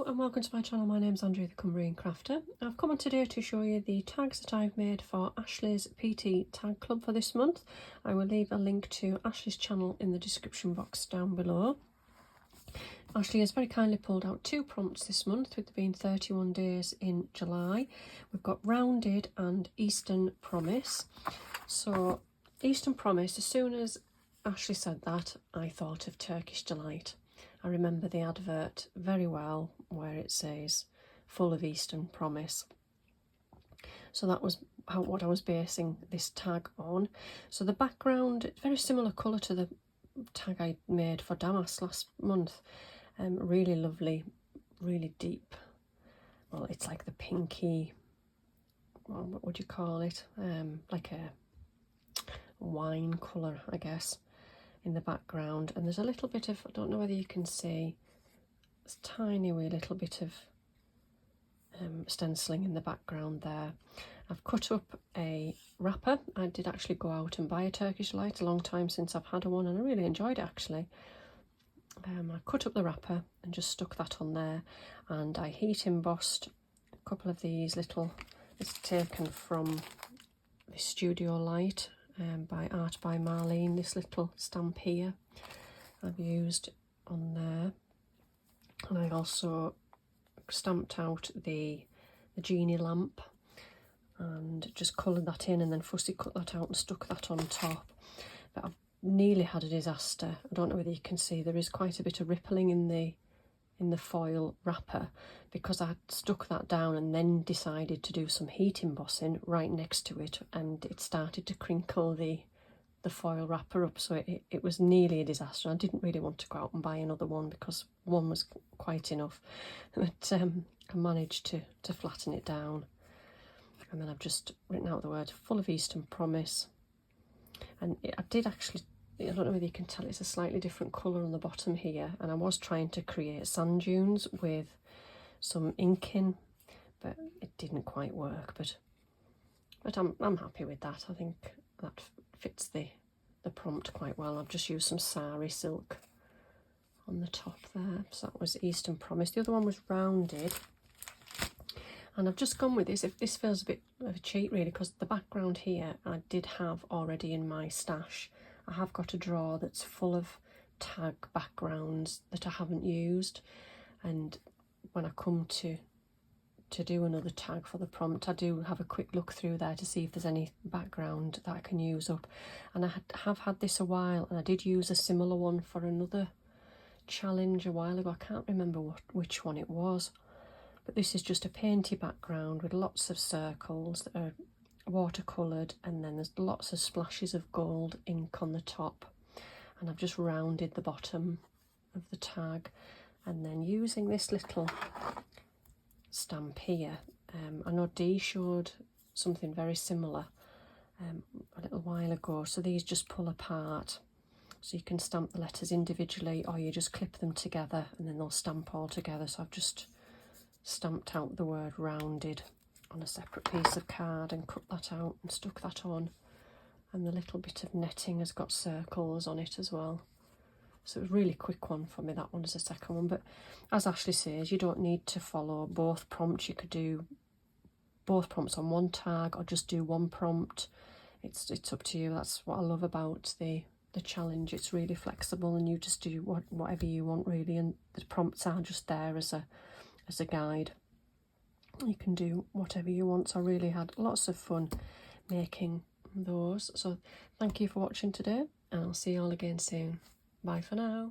and welcome to my channel. My name's Andrea the Cumbrian Crafter. I've come on today to show you the tags that I've made for Ashley's PT Tag Club for this month. I will leave a link to Ashley's channel in the description box down below. Ashley has very kindly pulled out 2 prompts this month, with there being 31 days in July. We've got Rounded and Eastern Promise. So Eastern Promise, as soon as Ashley said that, I thought of Turkish Delight. I remember the advert very well where it says full of Eastern Promise. So that was what I was basing this tag on. So the background, it's very similar colour to the tag I made for Damas last month. Really lovely, really deep. Well, it's like the pinky, well, what would you call it? Like a wine colour, I guess, in the background. And there's a little bit of, I don't know whether you can see, this tiny wee little bit of stenciling in the background there. I've cut up a wrapper. I did actually go out and buy a Turkish Delight, a long time since I've had one, and I really enjoyed it actually. I cut up the wrapper and just stuck that on there, and I heat embossed a couple of these little, it's taken from the Studio Light by Art by Marlene, this little stamp here I've used on there. And I also stamped out the genie lamp and just coloured that in, and then fussy cut that out and stuck that on top. But I've nearly had a disaster. I don't know whether you can see, there is quite a bit of rippling in the foil wrapper, because I stuck that down and then decided to do some heat embossing right next to it, and it started to crinkle the foil wrapper up, so it was nearly a disaster. I didn't really want to go out and buy another one because one was quite enough, but I managed to flatten it down. And then I've just written out the word full of Eastern Promise, and I did actually, I don't know whether you can tell, it's a slightly different colour on the bottom here, and I was trying to create sand dunes with some ink in, but it didn't quite work. But I'm happy with that. I think that fits the prompt quite well. I've just used some sari silk on the top there. So that was Eastern Promise. The other one was Rounded, and I've just gone with this. If this feels a bit of a cheat really, because the background here I did have already in my stash. I have got a drawer that's full of tag backgrounds that I haven't used, and when I come to do another tag for the prompt, I do have a quick look through there to see if there's any background that I can use up. And I have had this a while, and I did use a similar one for another challenge a while ago. I can't remember which one it was, but this is just a painty background with lots of circles that are watercoloured, and then there's lots of splashes of gold ink on the top, and I've just rounded the bottom of the tag. And then using this little stamp here, I know Dee showed something very similar a little while ago. So these just pull apart, so you can stamp the letters individually, or you just clip them together and then they'll stamp all together. So I've just stamped out the word Rounded on a separate piece of card and cut that out and stuck that on, and the little bit of netting has got circles on it as well. So it was a really quick one for me, that one is the second one. But as Ashley says, you don't need to follow both prompts. You could do both prompts on one tag, or just do one prompt. It's up to you. That's what I love about the challenge. It's really flexible, and you just do whatever you want really, and the prompts are just there as a guide. You can do whatever you want. So I really had lots of fun making those. So thank you for watching today, and I'll see you all again soon. Bye for now.